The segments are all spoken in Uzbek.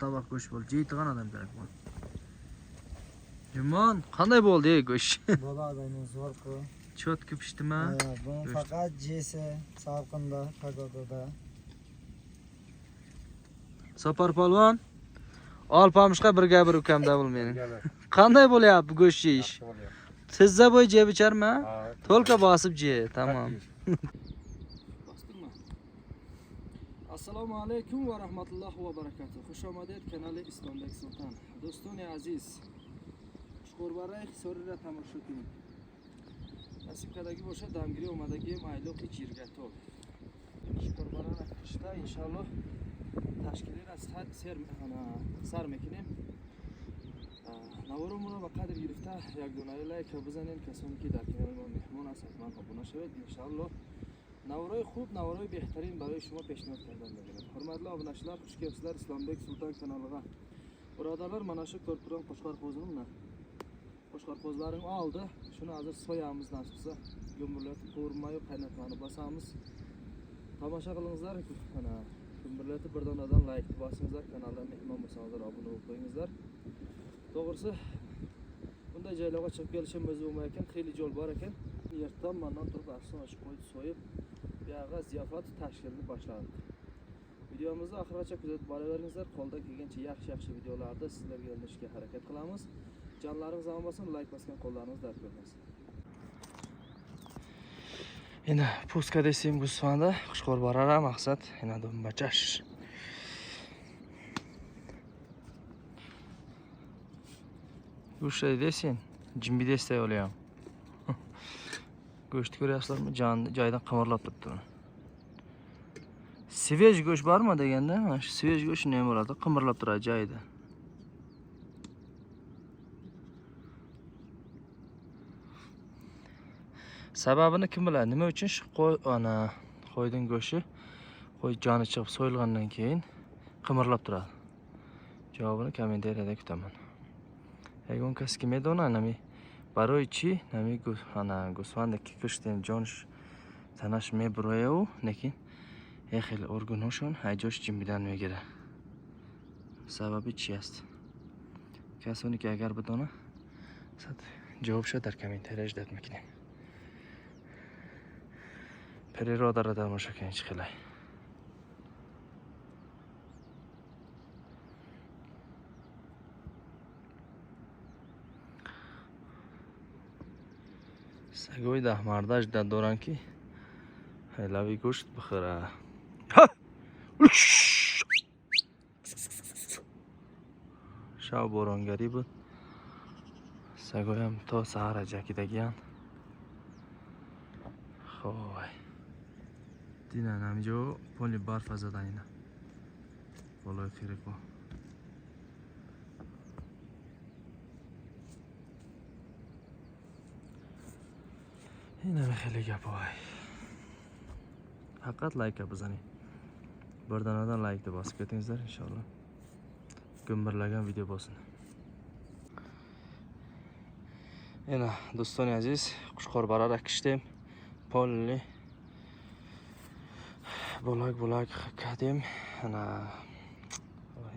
tabaq go'sht bo'ldi. Jeydigan odam kerak bu. Jumon, qanday bo'ldi go'sht? Bo'ladi, zo'r-ku. Cho'tki pishdimi? Bu faqat jesi salqinda, pagodada. Sopar polvon. Olpamishqa bir gapir ukamda bo'lmaydi. Qanday bo'lyapti go'sht yeyish? Sizza bo'y jeb icharmi? To'lka bosib je, tamam. Assalomu alaykum va rahmatullohi va barakatuh. Xush omaded kanali Islombek Sultan. Do'stoni aziz. Xushxo'rbaray hisorida tomosha qiling. Nasibdagi bo'lsa damgiri omadagi mayloqi jirga to'l. Xushxo'rbaray qishda inshaalloh tashkilini سر میکنیم. نوارو را به قدر گرفته یک دونه لایک بزنین کسانی که در کنار ما مهمان هستند من ابونه شوید انشاءالله نوارای خوب نوارای بهترین برای شما پیشنهاد کردن می‌کنم. حرمتli obunachilar xush kelibsizlar Islombek Sultan kanaliga. Birodarlar mana shu ko'rib turgan qo'shqarqo'zimni. Qo'shqarqo'zlaring oldi. Shuni hozir soyamiz nasibsa gumburlatib ko'rmayu qaynatmani bosamiz. Tomosha qilingizlar mana Gumburlatib bir donadan like bosingizlar, kanaldan mehmon bo'lsangizlar, obuna bo'lib qo'yingizlar. To'g'risi bunday joylarga chiqib kelishimiz bo'lmay ekan, xeyli yo'l bor ekan. Ertadan mendan turib aslan ochib qo'yib so'yib, bu yerga ziyofat tashkilini boshladik. Videomizni oxirigacha kuzatib boraveringizlar. Qo'ldan kelgancha yaxshi videolarda sizlarga yo'llashga harakat qilamiz. Jonlaringiz omon bo'lsin, like bosgan qo'llaringiz dard ko'rmasin. Endi puska desam Gusvanda xushxo'r borara maqsad yana dombachash. Go'sht desin, jimbi desday o'layam. Go'sht ko'ryapsizlarmi? Joyidan qimirlab turibdi. Svej go'sht bormi deganda, mana shu svej go'sht nima bo'ladi? Qimirlab turadi joyida. Sababini kim biladi? Nima uchun shu qo'yning go'shti qo'y joni chiqib so'yilgandan keyin qimirlab turadi? Javobini kommentariyada kutaman. Yagonkaski medona nami барои чи нами гусванда ки куштем ҷонш танаш мебурояу лекин хеле органҳошон ҳайҷош ҷимбидан мегира. Сабаби чи аст? Касоне ки агар бидона ҷавобшо дар комментарияш дод мекунем. Природара тамоша кунем чӣ хелай. سگوی ده مردش در دوران که حلاوی گوشت بخوره. شب بارانگری بود. سگوی هم تا سحر جکیدگیان. خواه دیدن همینجا پلی برف زدن اینا بالای خیره با این همه خیلی گپ های حقیقت لایک بزنید بردانادن لایک ده باز کتینizlar inshaalloh gumburlagan video bo'lsin. Yana do'stoni aziz Qushqor barara kishdim polli bo'lak kadim ana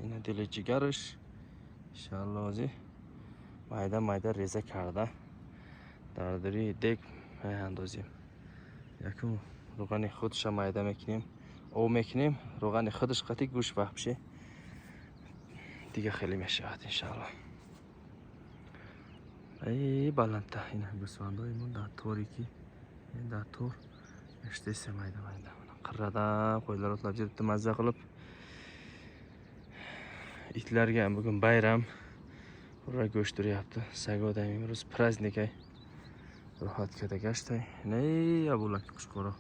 ina dili jigarish inshaalloh o'zi mayda reza karda dardiri dek اندازیم یکم روغن خودش مایده میکنیم او میکنیم روغن خودش قطعی گوش بشه دیگه خیلی میشود انشالله. ای بلنده این گوسفند های من در تاریکی در تور اشتیسه مایده قرده qo'ylar o'tlab jiribdi mazza qilib itlarga ham bugun bayram ura go'sht turyapti. Sagoda imroz праздник ay rohat keda gashtay ne ya bulak qushqora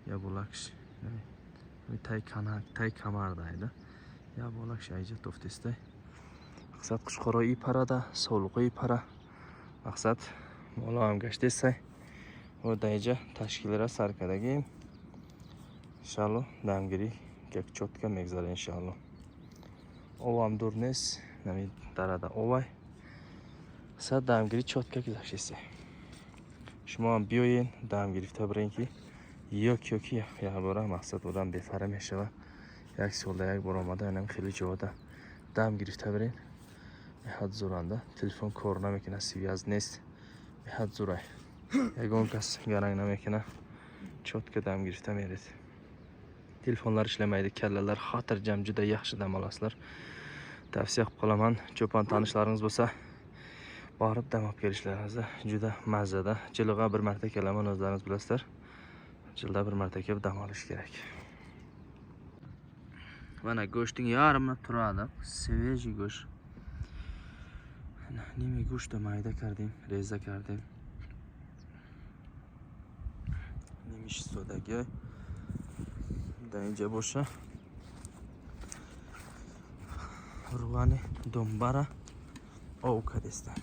ya bulaksh ne tay kamardaydi ya bulaksh ayja toftistay maqsad qushqora i parada sovliqi para maqsad mola ham gashtesay va dayja tashkillara sarkadagi inshaalloh damgiri gap chotka megzar inshaalloh ovam durnes nami darada ovay sad damgiri chotka gizashisi شما هم بیاین دم گرفته برین که یک بار مقصد بودم بفره میشه و یک سال یک بار آمده اینم خیلی جاده دم گرفته برین. میاد زورنده تلفن کار نمیکنه، سویاز نیست، میاد زوره یگان کس گرنگ نمیکنه، چوت که دم گرفته میرید. تلفنlar ishlamaydi, kallalar xotirjam, juda yaxshi dam olasizlar. Tavsiya qilib qolaman, cho'pon tanishlaringiz bo'lsa, borib dam olib kelishlaringizni. Juda mazada. Jilg'a bir marta kelaman, o'zlaringiz bilasizlar. Jilda bir marta kelib dam olish kerak. Mana go'shtning yarmi turadi, svejiy go'sht. Nima go'shtda mayda kardim, reza kardim. Nimish sudagi da اینجا باشه. روغن دنبره او کدستن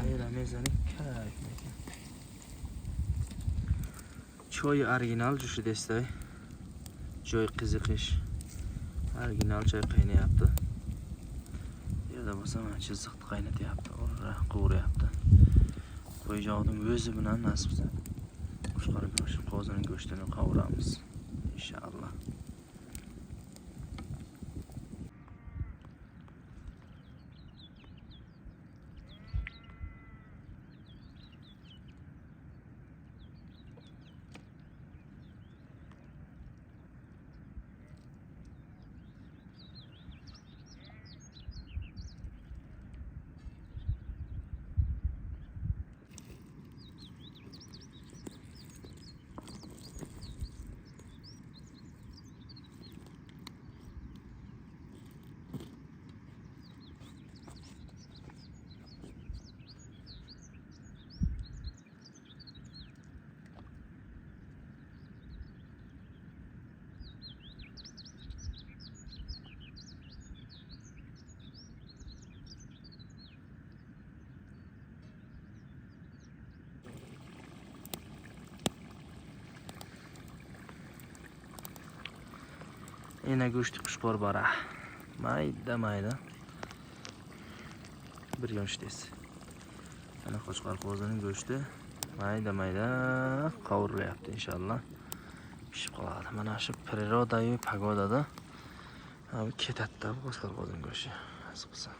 میره میزنی کیف میکنه. چای اورگینال جوش دسته، چای قزقش اورگینال چای qaynayapti. yerda bo'lsa mana chiziqni qaynatyapti, qovuryapti. Qo'yjog'ning o'zi bilan nasib qilsa Qo'shqor go'sht, qo'zining go'shtini qovuramiz inshaalloh. Yine go'shti Qo'shqor bara. Mayda. Bir yo'nshdesiz. Ana Qo'shqor qo'zining go'shti mayda qovurilyapti inshaalloh. Pishib qoladi. Mana shu prirodayu pagodada ketadi Qo'shqor qo'zining go'shti. Nasib qilsa.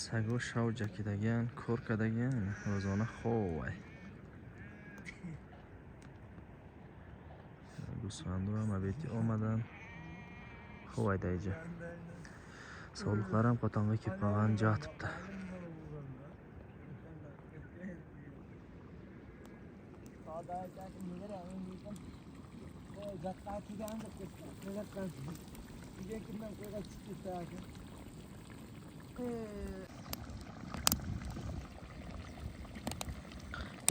Sago shavjakidagan, ko'rkadagan ro'zona xo'vay. Gusvandu ham abeti olmadan xo'vaydayji. Sog'liqlar ham qotonga kelib qolgan jotibdi.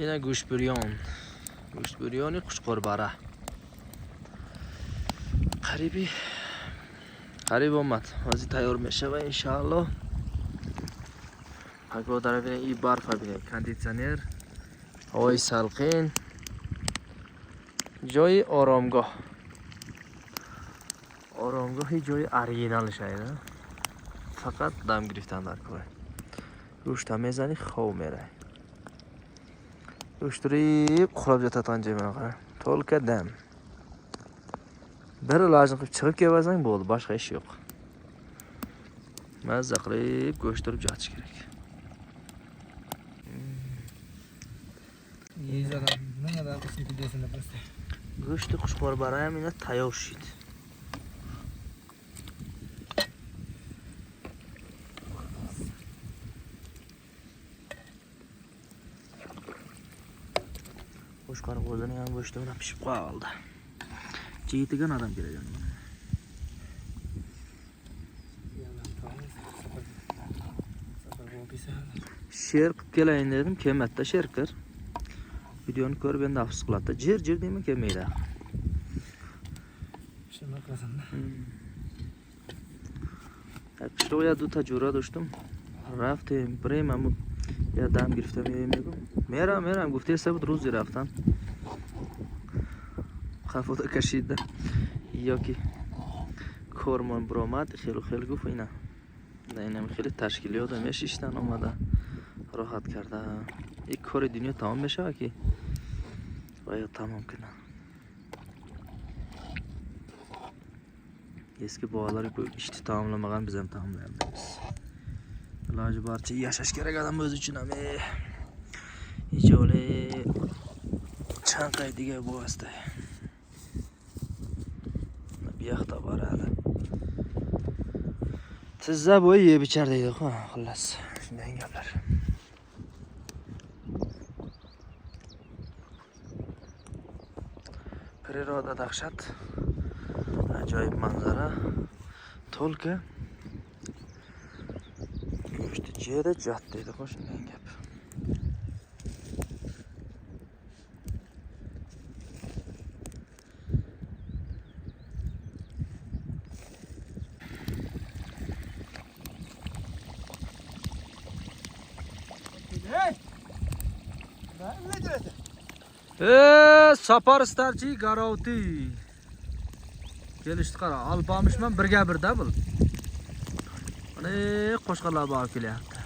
Yine go'sht buryoni Qo'shqor bara. Qarib omad. Hozir tayyor میشه و inshaalloh. Pagoda bine iyi barfa bine, konditsioner, havoi salqin, joyi oromgoh. Oromgohi joyi original shayda. Faqat dam giriftanlar ko'ray. Go'shtda mezani xov meray. Go'shtirib qurab yotadigan joy mana qara. To'lka dam. Bir ilojini qilib chiqib kelmasang bo'ldi, boshqa ish yo'q. Mazza qilib go'shtirib yotish kerak. Go'shti Qo'shqor bara ham yana tayyor shit. Qo'shqor qo'zining ham go'shti bilan pishib qoldi. Chiyitigan adam kerak ekan. Sher qilib kelayin dedim, kelmadi sherkir. Videoni ko'rib endi afsus qiladi. Jir deymi kelmaydi. Shuna qilsanda. Что я тут tajura do'shtim. Raftim, premam ya dam giriftam yemegum. Meram gufte sabut ro'zi raftam. Xafoda kashida yoki کارمان برآمد خیلی گفت اینا اینم خیلی تشکیلیات هم میشیشتن آمده راحت کرده یک کار دنیا تمام بشه که باید تمام کنه eski bağları bu işte tamamlamadan bizim tamamlayabiliriz. İlacı barça yaşaş gerek adam öz için ama hiç öyle çankaydı gibi bu hasta. Bir yakta var hala. Sizde bu iyi biçerdeydik ha, xullas. Shunday gaplar. Природа dahshat. Ajoyib manzara. To'lka. Go'shti jeri jat deydi, shunday gap. Sapar starchi garovti. Kelishdi qara, alpamishman birga birda bil. Mana qo'shqarlar borib kelyapti.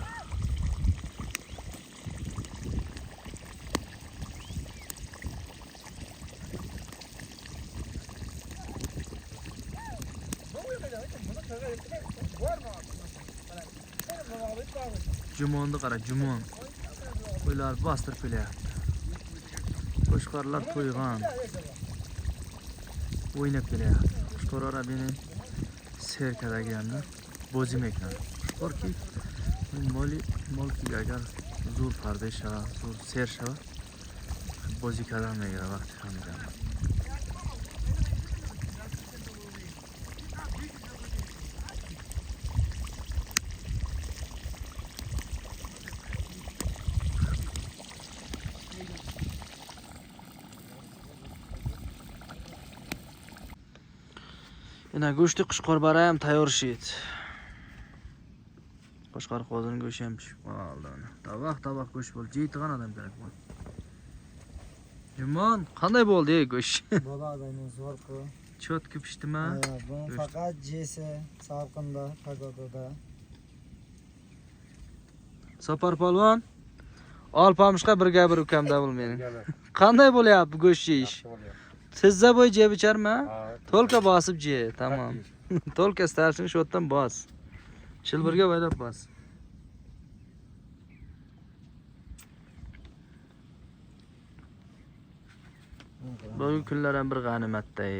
Jumonni qara, jumon. Ular bostirib kelyapti. Qo'shqarlar to'ygan. O'ynab kelyapti. Qo'shqarlar beni serkada geldi. Bozim ekran. Qo'shqarki molki agar zo'r farda shava, zo'r ser shava. Bozikadan megira vaqt hamida. Yine go'shti Qo'shqor ham tayyor shit. Qo'shqor qo'zining go'shti ham pishib qoldi. Tabaq go'sht bo'ldi. Jeydigan odam kerak bu. Jumon, qanday bo'ldi go'sht? Bo'ladi, zo'r ku. Chotki pishdimi? Bu faqat jesi salqinda, pagodada. Sapar polvon. Alpamishqa birga bir ukamda bo'l meni. Qanday bo'lyapti go'sht yeyish? Sizda bo'y jeb icharmi? To'lka bosib je, tamam. To'lka starshini shotdan bos. Shilbirga baylab bos. Bu kunlar ham bir g'animatday.